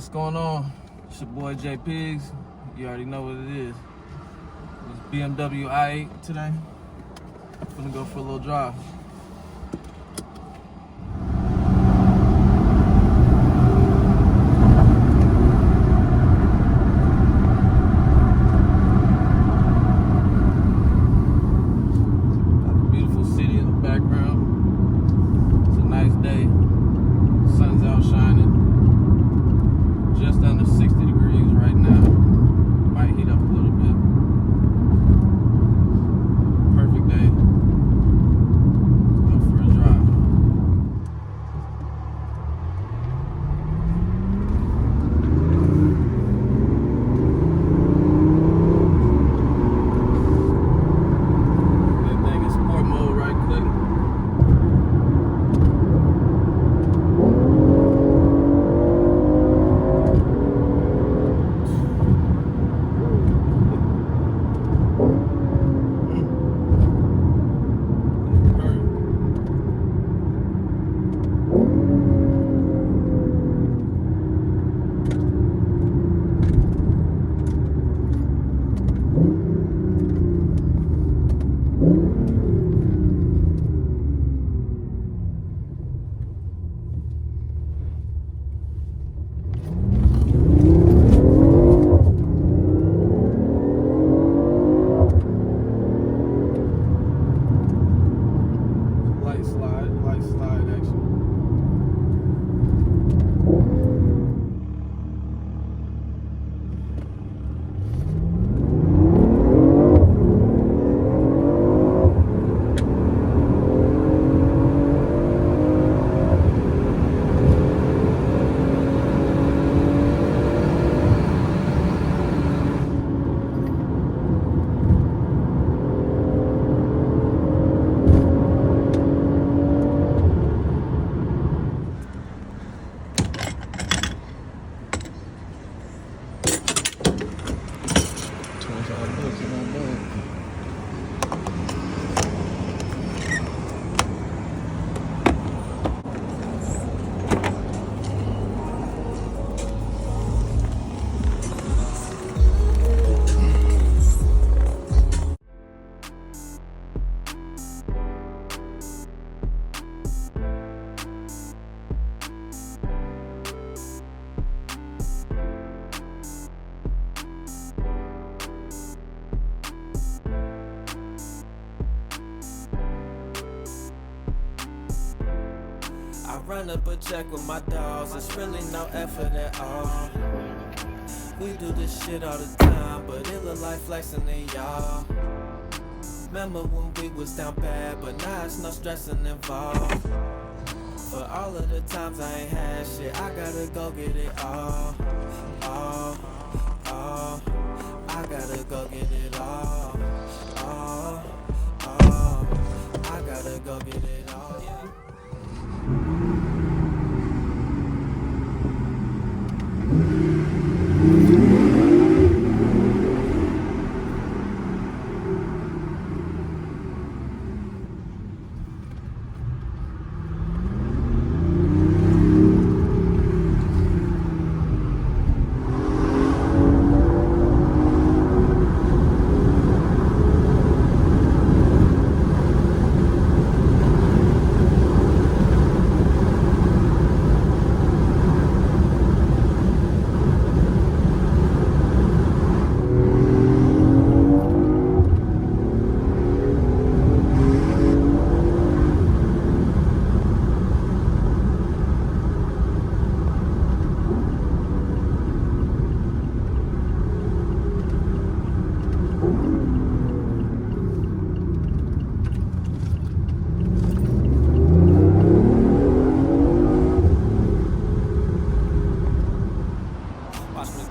What's going on? It's your boy J Pigs. You already know what it is. It's BMW i8 today. I'm gonna go for a little drive. Got the beautiful city in the background. It's a nice day. Sun's out shining. Just under 60 degrees right now. Might heat up a little bit. Perfect day. Let's go for a drive. That thing in sport mode right quick. Light slide action. I run up a check with my dogs, it's really no effort at all. We do this shit all the time, but it look like flexing to y'all. Remember when we was down bad, but now it's no stressing involved. For all of the times I ain't had shit, I gotta go get it all. I gotta go get it all. I gotta go get it all.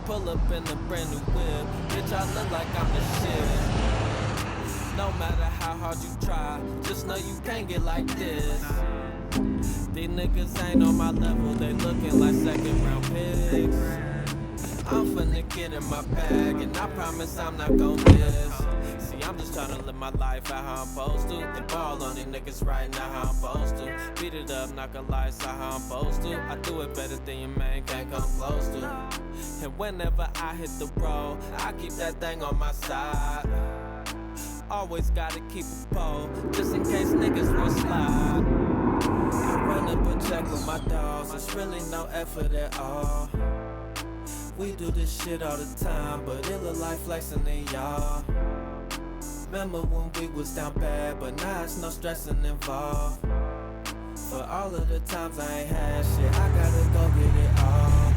Pull up in a brand new whip, bitch, I look like I'm the shit. No matter how hard you try, just know you can't get like this. These niggas ain't on my level, they looking like second round picks. I'm finna get in my bag, and I promise I'm not gon' miss. See, I'm just tryna live my my life out how I'm supposed to. And ball on these niggas right now how I'm supposed to. Beat it up, knock a lights out how I'm supposed to. I do it better than your man can't come close to. And whenever I hit the road, I keep that thing on my side. Always gotta keep a pole, just in case niggas will slide. I run up a check with my dogs, it's really no effort at all. We do this shit all the time, but it look like flexing in y'all. Remember when we was down bad, but now it's no stressing involved. For all of the times I ain't had shit, I gotta go get it all.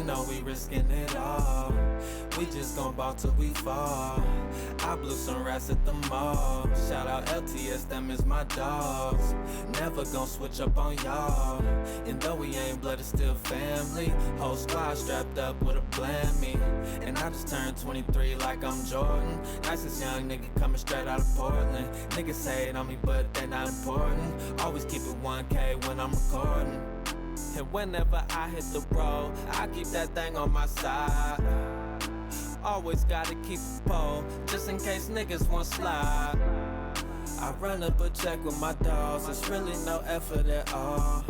Know we risking it all. We just gon' ball till we fall. I blew some rats at the mall. Shout out LTS, them is my dogs. Never gon' switch up on y'all. And though we ain't blood, it's still family. Whole squad strapped up with a plan me. And I just turned 23 like I'm Jordan. Nicest young nigga coming straight out of Portland. Niggas hate on me, but they not important. Always keep it 1K when I'm recording. And whenever I hit the road, I keep that thing on my side. Always gotta keep a pole, just in case niggas won't slide. I run up a check with my dogs, it's really no effort at all.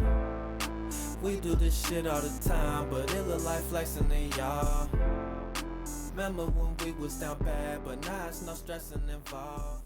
We do this shit all the time, but it look like flexing in y'all. Remember when we was down bad, but now it's no stressing involved.